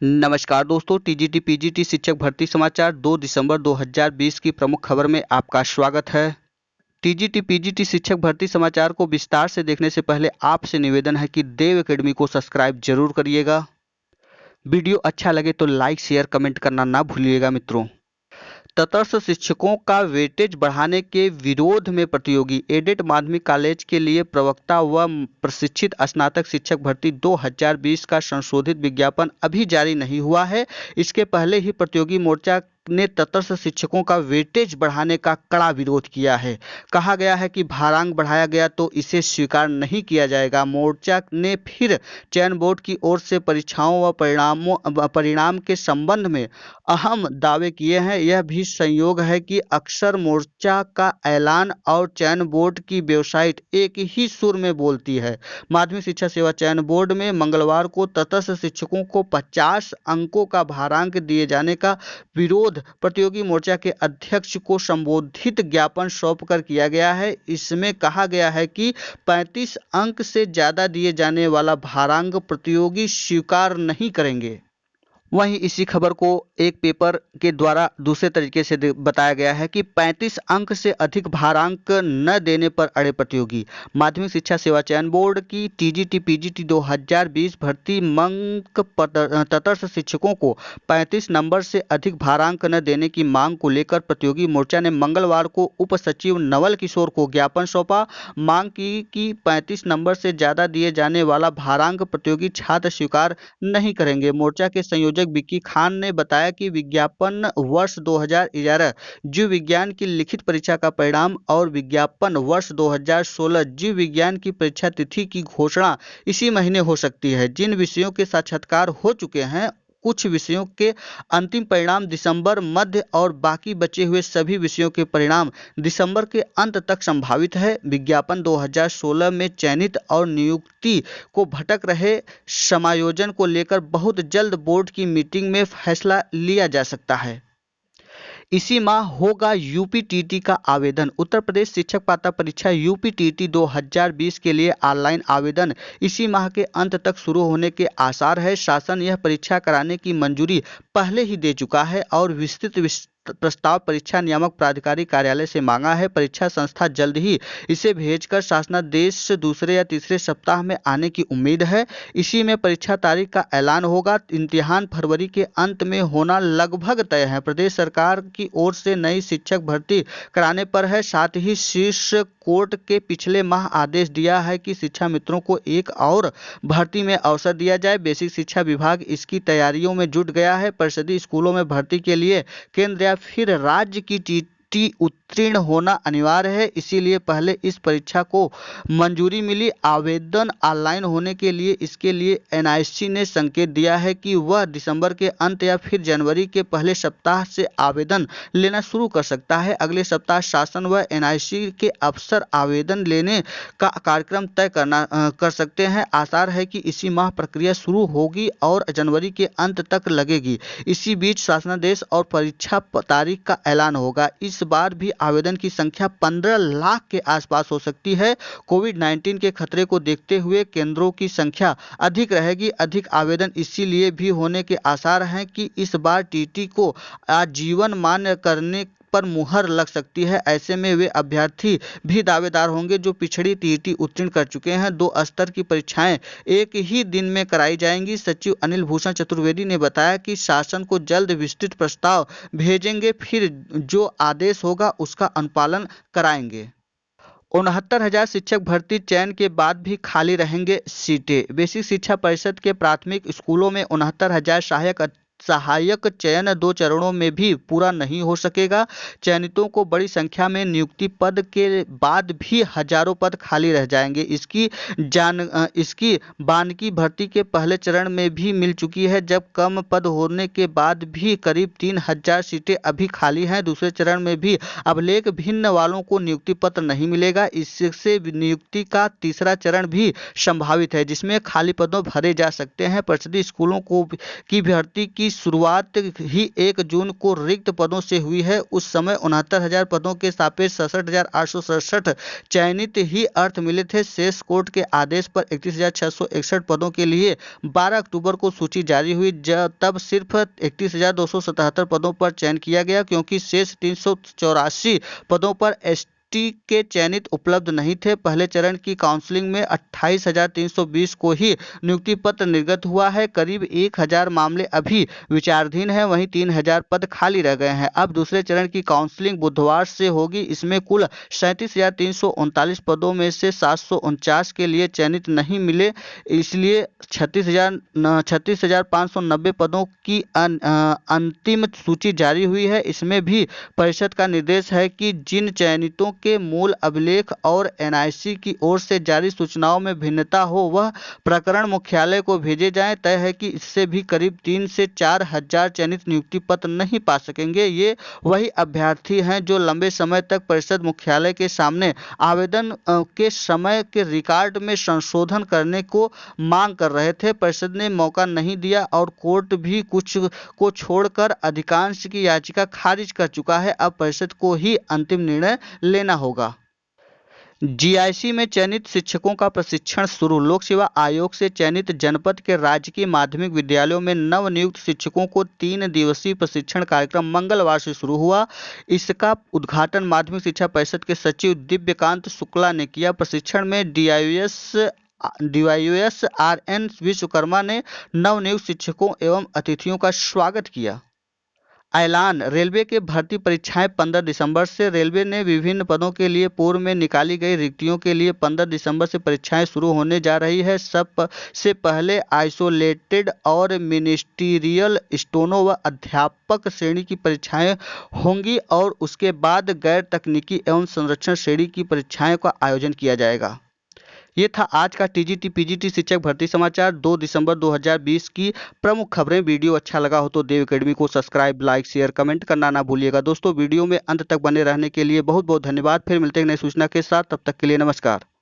नमस्कार दोस्तों, TGT PGT शिक्षक भर्ती समाचार 2 दिसंबर 2020 की प्रमुख खबर में आपका स्वागत है। टीजीटी पीजीटी शिक्षक भर्ती समाचार को विस्तार से देखने से पहले आपसे निवेदन है कि देव एकेडमी को सब्सक्राइब जरूर करिएगा। वीडियो अच्छा लगे तो लाइक शेयर कमेंट करना ना भूलिएगा मित्रों। तटस्थ शिक्षकों का वेटेज बढ़ाने के विरोध में प्रतियोगी एडेड माध्यमिक कॉलेज के लिए प्रवक्ता व प्रशिक्षित स्नातक शिक्षक भर्ती 2020 का संशोधित विज्ञापन अभी जारी नहीं हुआ है। इसके पहले ही प्रतियोगी मोर्चा ने तटस्थ शिक्षकों का वेटेज बढ़ाने का कड़ा विरोध किया है। कहा गया है कि भारांक बढ़ाया गया तो इसे स्वीकार नहीं किया जाएगा। मोर्चा ने फिर चयन बोर्ड की ओर से परीक्षाओं व परिणाम के संबंध में अहम दावे किए हैं। यह भी संयोग है कि अक्सर मोर्चा का ऐलान और चयन बोर्ड की वेबसाइट एक ही सुर में बोलती है। माध्यमिक शिक्षा सेवा चयन बोर्ड में मंगलवार को तटस्थ शिक्षकों को 50 अंकों का भारांक दिए जाने का विरोध प्रतियोगी मोर्चा के अध्यक्ष को संबोधित ज्ञापन सौंपकर किया गया है। इसमें कहा गया है कि 35 अंक से ज्यादा दिए जाने वाला भारांक प्रतियोगी स्वीकार नहीं करेंगे। वहीं इसी खबर को एक पेपर के द्वारा दूसरे तरीके से बताया गया है कि 35 अंक से अधिक भारांक न देने पर अड़े प्रतियोगी। माध्यमिक शिक्षा सेवा चयन बोर्ड की टीजीटी पीजीटी 2020 भर्ती मंक तटस्थ शिक्षकों को 35 नंबर से अधिक भारांक न देने की मांग को लेकर प्रतियोगी मोर्चा ने मंगलवार को उप सचिव नवल किशोर को ज्ञापन सौंपा। मांग की कि 35 नंबर से ज्यादा दिए जाने वाला भारांक प्रतियोगी छात्र स्वीकार नहीं करेंगे। मोर्चा के संयोजक विक्की खान ने बताया कि विज्ञापन वर्ष 2011 जीव विज्ञान की लिखित परीक्षा का परिणाम और विज्ञापन वर्ष 2016 जीव विज्ञान की परीक्षा तिथि की घोषणा इसी महीने हो सकती है। जिन विषयों के साक्षात्कार हो चुके हैं, कुछ विषयों के अंतिम परिणाम दिसंबर मध्य और बाकी बचे हुए सभी विषयों के परिणाम दिसंबर के अंत तक संभावित है। विज्ञापन 2016 में चयनित और नियुक्ति को भटक रहे समायोजन को लेकर बहुत जल्द बोर्ड की मीटिंग में फैसला लिया जा सकता है। इसी माह होगा यूपीटीटी का आवेदन। उत्तर प्रदेश शिक्षक पात्रता परीक्षा यूपीटीटी 2020 के लिए ऑनलाइन आवेदन इसी माह के अंत तक शुरू होने के आसार है। शासन यह परीक्षा कराने की मंजूरी पहले ही दे चुका है और विस्तृत प्रस्ताव परीक्षा नियामक प्राधिकारी कार्यालय से मांगा है। परीक्षा संस्था जल्द ही इसे भेजकर शासनादेश दूसरे या तीसरे सप्ताह में आने की उम्मीद है। इसी में परीक्षा तारीख का ऐलान होगा। इम्तिहान फरवरी के अंत में होना लगभग तय है। प्रदेश सरकार की ओर से नई शिक्षक भर्ती कराने पर है। साथ ही शीर्ष कोर्ट के पिछले माह आदेश दिया है कि शिक्षा मित्रों को एक और भर्ती में अवसर दिया जाए। बेसिक शिक्षा विभाग इसकी तैयारियों में जुट गया है। परिषदीय स्कूलों में भर्ती के लिए केंद्र या फिर राज्य की टीटी उत्तीर्ण होना अनिवार्य है। इसीलिए पहले इस परीक्षा को मंजूरी मिली। आवेदन ऑनलाइन होने के लिए इसके लिए एनआईसी ने संकेत दिया है कि वह दिसंबर के अंत या फिर जनवरी के पहले सप्ताह से आवेदन लेना शुरू कर सकता है। अगले सप्ताह शासन व एनआईसी के अफसर आवेदन लेने का कार्यक्रम तय कर सकते हैं। आसार है कि इसी माह प्रक्रिया शुरू होगी और जनवरी के अंत तक लगेगी। इसी बीच शासनादेश और परीक्षा तारीख का ऐलान होगा। इस बार भी आवेदन की संख्या 15 लाख के आसपास हो सकती है। कोविड-19 के खतरे को देखते हुए केंद्रों की संख्या अधिक रहेगी। अधिक आवेदन इसीलिए भी होने के आसार हैं कि इस बार टीटी को आजीवन मान्य करने पर मुहर लग सकती है। ऐसे में वे अभ्यर्थी भी दावेदार होंगे जो पिछड़ी टीटी उत्तीर्ण कर चुके हैं। 2 स्तर की परीक्षाएं एक ही दिन में कराई जाएंगी। सचिव अनिल भूषण चतुर्वेदी ने बताया कि शासन को जल्द विस्तृत प्रस्ताव भेजेंगे, फिर जो आदेश होगा उसका अनुपालन कराएंगे। 69,000 शिक्षक भर्ती चयन के बाद भी खाली रहेंगे सीटें। बेसिक शिक्षा परिषद के प्राथमिक स्कूलों में 69,000 सहायक चयन 2 चरणों में भी पूरा नहीं हो सकेगा। चयनितों को बड़ी संख्या में नियुक्ति पद के बाद भी हजारों पद खाली रह जाएंगे। इसकी बानगी भर्ती के पहले चरण में भी मिल चुकी है, जब कम पद होने के बाद भी करीब 3,000 सीटें अभी खाली हैं। दूसरे चरण में भी अभिलेख भिन्न वालों को नियुक्ति पत्र नहीं मिलेगा। इससे नियुक्ति का तीसरा चरण भी संभावित है, जिसमें खाली पदों भरे जा सकते हैं। परिषदीय स्कूलों की भर्ती की की शुरुआत ही 1 जून को रिक्त पदों से हुई है। उस समय 69,000 पदों के सापेक्ष 67,867 चयनित ही अर्थ मिले थे। शेष कोर्ट के आदेश पर 31,661 पदों के लिए 12 अक्टूबर को सूची जारी हुई। तब सिर्फ 31,277 पदों पर चयन किया गया, क्योंकि शेष 384 पदों पर एसटी के चयनित उपलब्ध नहीं थे। पहले चरण की काउंसलिंग में 28,320 को ही नियुक्ति पत्र निर्गत हुआ है। करीब 1,000 मामले अभी विचाराधीन हैं, वहीं 3,000 पद खाली रह गए हैं। अब दूसरे चरण की काउंसलिंग बुधवार से होगी। इसमें कुल 37,339 पदों में से 749 के लिए चयनित नहीं मिले, इसलिए 36,590 पदों की अंतिम सूची जारी हुई है। इसमें भी परिषद का निर्देश है कि जिन चयनितों के मूल अभिलेख और एनआईसी की ओर से जारी सूचनाओं में भिन्नता हो, वह प्रकरण मुख्यालय को भेजे जाएं। तय है कि इससे भी करीब 3 से 4 हजार चयनित नियुक्ति पत्र नहीं पा सकेंगे। ये वही अभ्यर्थी हैं जो लंबे समय तक परिषद मुख्यालय के सामने आवेदन के समय के रिकॉर्ड में संशोधन करने को मांग कर रहे थे। परिषद ने मौका नहीं दिया और कोर्ट भी कुछ को छोड़कर अधिकांश की याचिका खारिज कर चुका है। अब परिषद को ही अंतिम निर्णय लेना होगा। जीआईसी में चयनित शिक्षकों का प्रशिक्षण शुरू। लोक सेवा आयोग से चयनित जनपद के राजकीय माध्यमिक विद्यालयों में नवनियुक्त शिक्षकों को 3 दिवसीय प्रशिक्षण कार्यक्रम मंगलवार से शुरू हुआ। इसका उद्घाटन माध्यमिक शिक्षा परिषद के सचिव दिव्यकांत शुक्ला ने किया। प्रशिक्षण में डीवाईओएस आरएन विश्वकर्मा ने नवनियुक्त शिक्षकों एवं अतिथियों का स्वागत किया। ऐलान। रेलवे के भर्ती परीक्षाएं 15 दिसंबर से। रेलवे ने विभिन्न पदों के लिए पूर्व में निकाली गई रिक्तियों के लिए 15 दिसंबर से परीक्षाएं शुरू होने जा रही है। सबसे पहले आइसोलेटेड और मिनिस्टीरियल स्टोनो व अध्यापक श्रेणी की परीक्षाएं होंगी और उसके बाद गैर तकनीकी एवं संरक्षण श्रेणी की परीक्षाएं का आयोजन किया जाएगा। ये था आज का टीजीटी पीजीटी शिक्षक भर्ती समाचार 2 दिसंबर 2020 की प्रमुख खबरें। वीडियो अच्छा लगा हो तो देव एकेडमी को सब्सक्राइब, लाइक, शेयर, कमेंट करना ना भूलिएगा। दोस्तों, वीडियो में अंत तक बने रहने के लिए बहुत बहुत धन्यवाद। फिर मिलते हैं नई सूचना के साथ, तब तक के लिए नमस्कार।